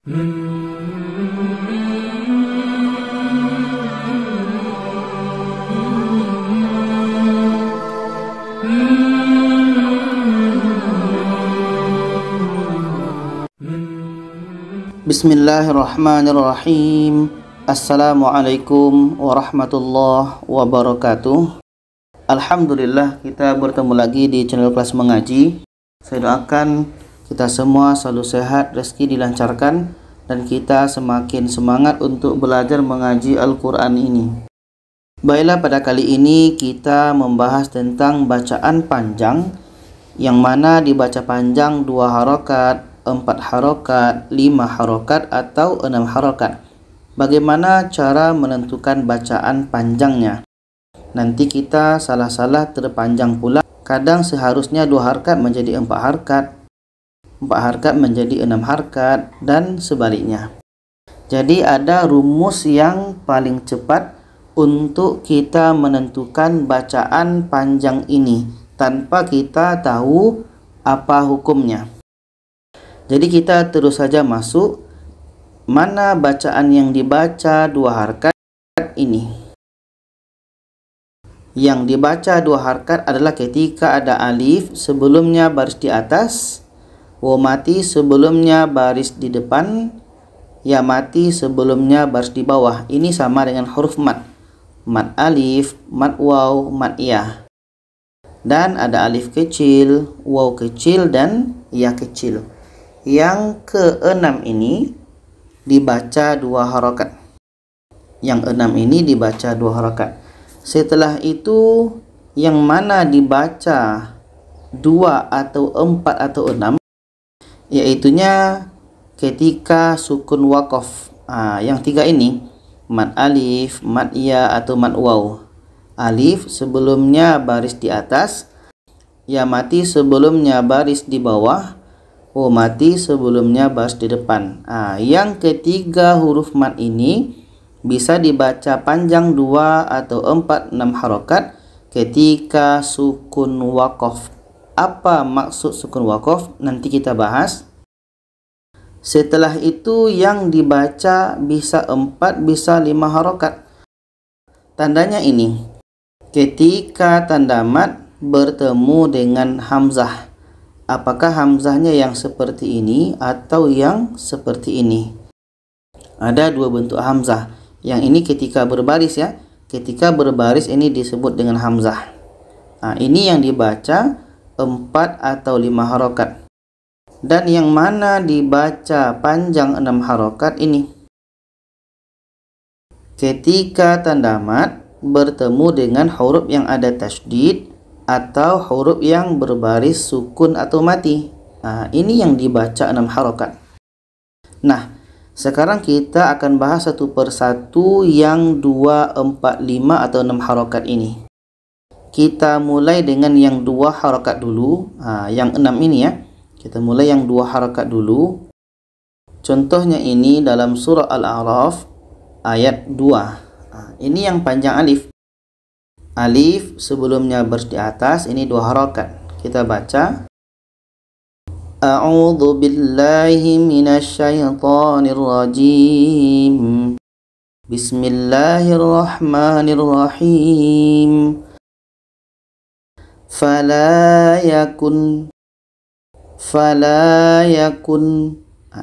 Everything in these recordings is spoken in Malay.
Bismillahirrahmanirrahim. Assalamualaikum warahmatullahi wabarakatuh. Alhamdulillah, kita bertemu lagi di channel Kelas Mengaji. Saya doakan kita semua selalu sehat, rezeki dilancarkan, dan kita semakin semangat untuk belajar mengaji Al-Quran ini. Baiklah, pada kali ini kita membahas tentang bacaan panjang, yang mana dibaca panjang 2 harokat, 4 harokat, 5 harokat, atau 6 harokat. Bagaimana cara menentukan bacaan panjangnya? Nanti kita salah-salah terpanjang pula. Kadang seharusnya 2 harokat menjadi 4 harokat, 4 harokat menjadi 6 harokat, dan sebaliknya. Jadi ada rumus yang paling cepat untuk kita menentukan bacaan panjang ini tanpa kita tahu apa hukumnya. Jadi kita terus saja masuk mana bacaan yang dibaca 2 harokat ini. Yang dibaca 2 harokat adalah ketika ada alif sebelumnya baris di atas, waw mati sebelumnya baris di depan, ya mati sebelumnya baris di bawah. Ini sama dengan huruf mat. Mat alif, mat waw, mat ya. Dan ada alif kecil, waw kecil, dan ya kecil. Yang ke-6 ini dibaca 2 harokat. Yang 6 ini dibaca 2 harokat. Setelah itu yang mana dibaca 2 atau 4 atau 6, yaitunya ketika sukun waqaf. Yang 3 ini, mat alif, mat ya, atau mat waw. Alif sebelumnya baris di atas, ya mati sebelumnya baris di bawah, waw mati sebelumnya baris di depan. Yang ketiga huruf mat ini bisa dibaca panjang 2 atau 4, 6 harokat ketika sukun waqaf. Apa maksud sukun waqaf? Nanti kita bahas. Setelah itu yang dibaca bisa 4, bisa 5 harokat. Tandanya ini, ketika tanda mat bertemu dengan hamzah. Apakah hamzahnya yang seperti ini atau yang seperti ini? Ada 2 bentuk hamzah. Yang ini ketika berbaris, ya. Ketika berbaris ini disebut dengan hamzah. Ini yang dibaca 4 atau 5 harokat. Dan yang mana dibaca panjang 6 harokat ini? Ketika tanda mat bertemu dengan huruf yang ada tasydid atau huruf yang berbaris sukun atau mati. Ini yang dibaca 6 harokat. Nah, sekarang kita akan bahas satu persatu yang 2, 4, 5 atau 6 harokat ini. Kita mulai dengan yang 2 harokat dulu. Yang 6 ini, ya. Kita mulai yang 2 harokat dulu. Contohnya ini dalam surah Al-A'raf ayat 2. Ini yang panjang alif. Alif sebelumnya baris di atas, ini 2 harokat. Kita baca. A'udzu billahi minasyaitonir rajim. Bismillahirrahmanirrahim. Fala yakun.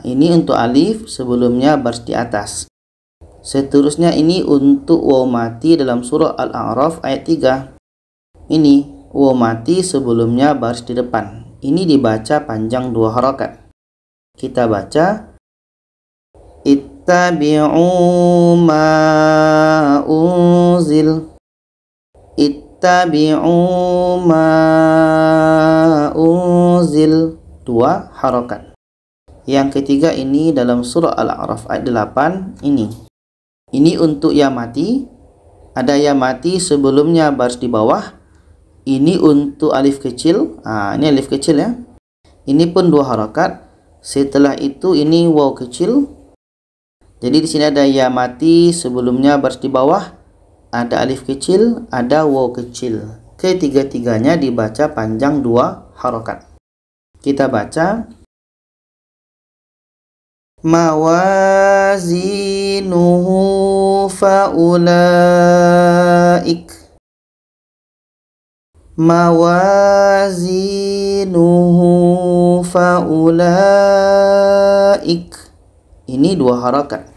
Ini untuk alif sebelumnya baris di atas. Seterusnya ini untuk waw mati dalam surah Al-A'raf ayat 3. Ini waw mati sebelumnya baris di depan. Ini dibaca panjang 2 harokat. Kita baca. Ittabi'u ma unzil. Ittabi'u ma unzil. 2 harokat. Yang ketiga ini dalam surah Al-A'raf ayat 8 ini. Ini untuk ya mati. Ada ya mati sebelumnya baris di bawah. Ini untuk alif kecil. Ini alif kecil, ya. Ini pun 2 harokat. Setelah itu ini waw kecil. Jadi di sini ada ya mati sebelumnya baris di bawah. Ada alif kecil, ada waw kecil. Ketiga-tiganya dibaca panjang 2 harokat. Kita baca. mawazinuhu faulaik. Mawazinuhu faulaik. Ini dua harakat.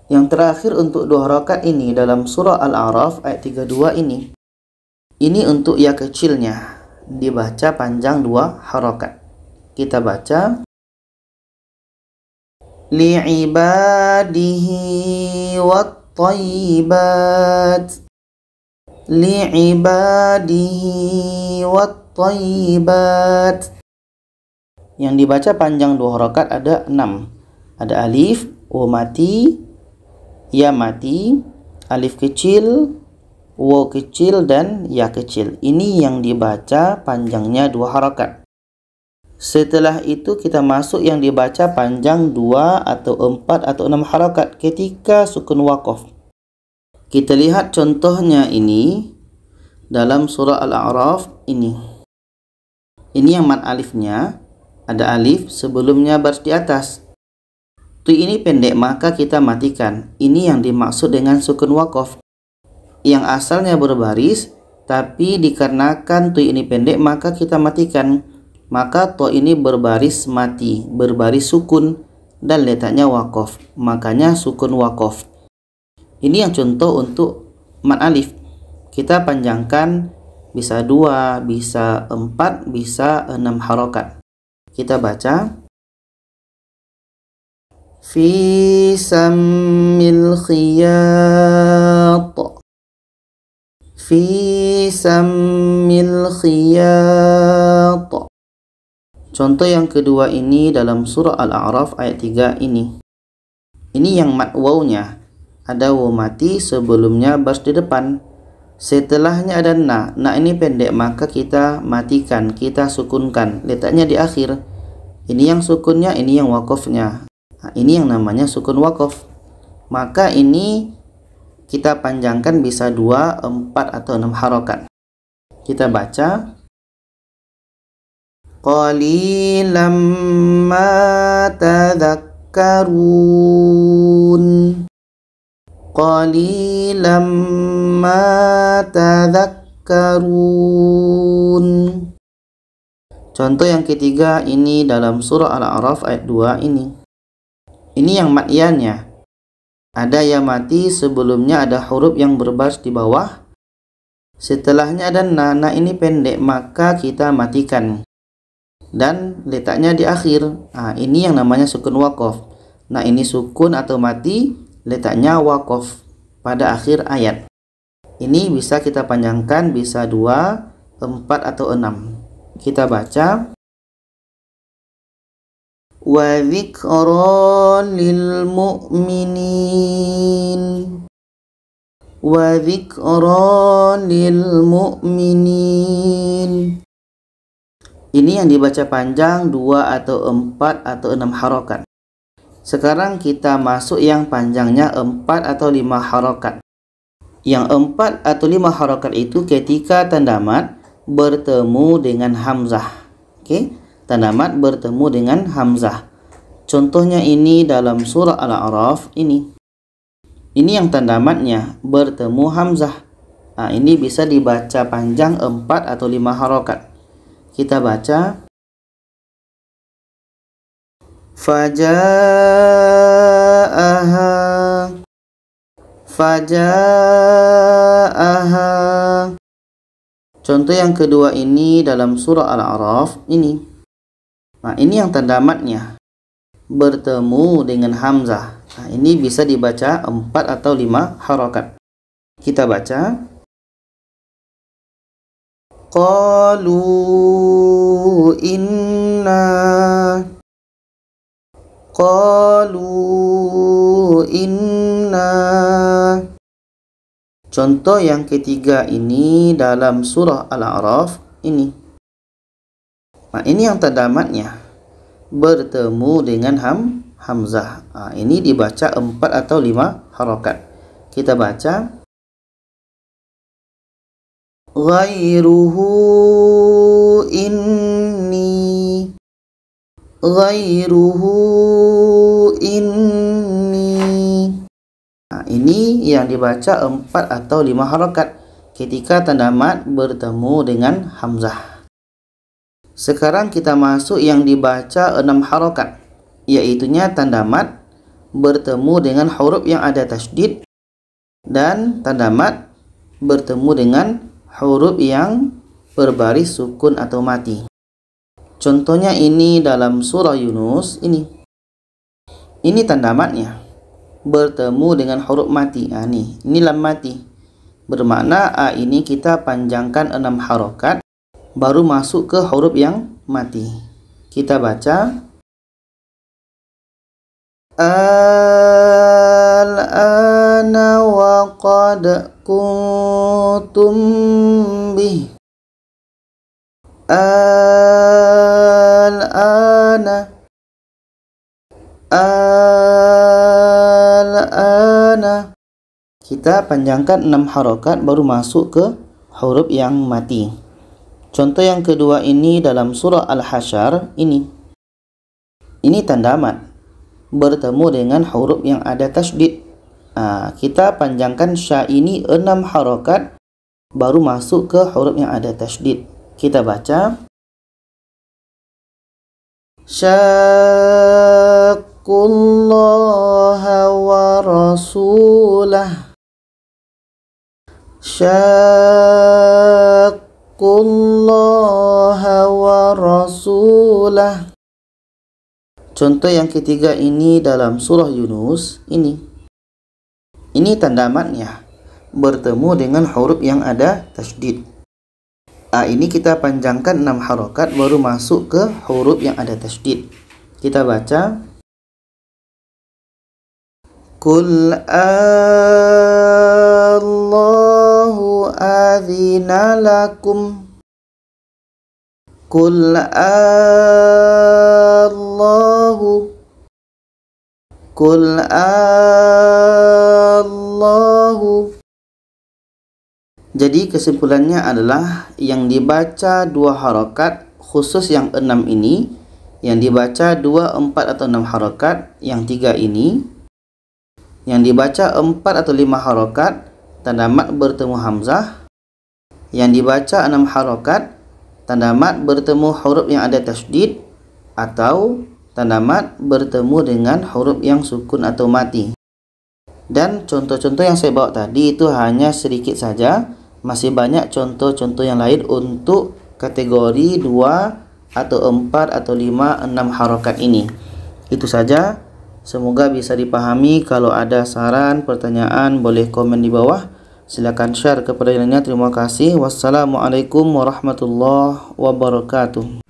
Yang terakhir untuk dua harakat ini dalam surah Al-A'raf ayat 32 ini. Ini untuk ya kecilnya, dibaca panjang dua harakat. Kita baca li'ibadihi wat-thayyibat. Li'ibadihi wat-thayyibat. Yang dibaca panjang dua harakat ada 6. Ada alif, wa mati, ya mati, alif kecil, waw kecil, dan ya kecil. Ini yang dibaca panjangnya dua harakat. Setelah itu kita masuk yang dibaca panjang 2 atau 4 atau 6 harakat ketika sukun waqaf. Kita lihat contohnya ini dalam surah Al-A'raf ini. Ini yang mad alifnya, ada alif sebelumnya baris di atas. Tu ini pendek maka kita matikan. Ini yang dimaksud dengan sukun waqaf. Yang asalnya berbaris, tapi dikarenakan tu ini pendek maka kita matikan. Maka to ini berbaris mati, berbaris sukun, dan letaknya waqaf. Makanya sukun waqaf. Ini yang contoh untuk mad alif. Kita panjangkan bisa 2, bisa 4, bisa 6 harakat. Kita baca fi sammil khiyat. Fi sammil khiyat. Contoh yang kedua ini dalam surah Al-A'raf ayat 3 ini. Ini yang mad wawnya. Ada waw mati sebelumnya baris di depan. Setelahnya ada na. Na ini pendek maka kita matikan, kita sukunkan. Letaknya di akhir. Ini yang sukunnya, ini yang waqafnya. Nah, ini yang namanya sukun waqaf. Maka ini kita panjangkan bisa 2, 4 atau 6 harakat. Kita baca qalilam ma tadhakkarun. Qalilam ma tadhakkarun. Contoh yang ketiga ini dalam surah Al-A'raf ayat 2 ini. Ini yang mad ya-nya. Ada ya mati sebelumnya ada huruf yang berbaris di bawah. Setelahnya ada na. Na ini pendek maka kita matikan. Dan letaknya di akhir. Nah, ini yang namanya sukun waqaf. Nah, ini sukun atau mati, letaknya waqaf pada akhir ayat. Ini bisa kita panjangkan bisa 2, 4 atau 6. Kita baca wa dzikra lil mu'minin. Wa dzikra lil mu'minin. Ini yang dibaca panjang 2 atau 4 atau 6 harakat. Sekarang kita masuk yang panjangnya 4 atau 5 harakat. Yang 4 atau 5 harakat itu ketika tanda mad bertemu dengan hamzah. Oke, tanda mad bertemu dengan hamzah. Contohnya ini dalam surah Al-A'raf ini. Ini yang tanda madnya bertemu hamzah. Nah, ini bisa dibaca panjang 4 atau 5 harakat. Kita baca faja'aha. Faja'aha. Contoh yang kedua ini dalam surah Al-A'raf ini. Nah, ini yang tanda madnya bertemu dengan hamzah. Nah, ini bisa dibaca 4 atau 5 harakat. Kita baca qalu inna. Qalu inna. Contoh yang ketiga ini dalam surah Al-A'raf ini. Nah, ini yang tanda madnya bertemu dengan hamzah. Nah, ini dibaca 4 atau 5 harakat. Kita baca ghairuhu inni. ghairuhu inni. Nah, ini yang dibaca 4 atau 5 harokat ketika tanda mad bertemu dengan hamzah. Sekarang kita masuk yang dibaca 6 harokat, yaitunya tanda mad bertemu dengan huruf yang ada tasydid dan tanda mad bertemu dengan huruf yang berbaris sukun atau mati. Contohnya ini dalam surah Yunus ini. Ini tanda madnya bertemu dengan huruf mati. Nah, ini lam mati. Bermakna ini kita panjangkan 6 harokat baru masuk ke huruf yang mati. Kita baca al-ana wa qad kuntum bih. Al-ana kita panjangkan 6 harokat baru masuk ke huruf yang mati. Contoh yang kedua ini dalam surah Al-Hasyr ini. Ini tanda mad bertemu dengan huruf yang ada tasydid. Kita panjangkan sya ini 6 harokat baru masuk ke huruf yang ada tasydid. Kita baca Syaqullaha wa rasulah. Syaqullaha wa rasulah. Contoh yang ketiga ini dalam surah Yunus ini. Ini tanda madnya bertemu dengan huruf yang ada tasydid. Ini kita panjangkan 6 harokat baru masuk ke huruf yang ada tasydid. Kita baca Qul Allahu adzina lakum. Qul Allahu. Jadi kesimpulannya adalah yang dibaca 2 harokat khusus yang 6 ini, yang dibaca 2, 4 atau 6 harokat yang 3 ini, yang dibaca 4 atau 5 harokat tanda mad bertemu hamzah, yang dibaca 6 harokat tanda mad bertemu huruf yang ada tasydid atau tanda mad bertemu dengan huruf yang sukun atau mati. Dan contoh-contoh yang saya bawa tadi itu hanya sedikit saja. Masih banyak contoh-contoh yang lain untuk kategori 2 atau 4 atau 5, 6 harokat ini. Itu saja. Semoga bisa dipahami. Kalau ada saran, pertanyaan, boleh komen di bawah. Silakan share kepada yang lainnya. Terima kasih. Wassalamualaikum warahmatullahi wabarakatuh.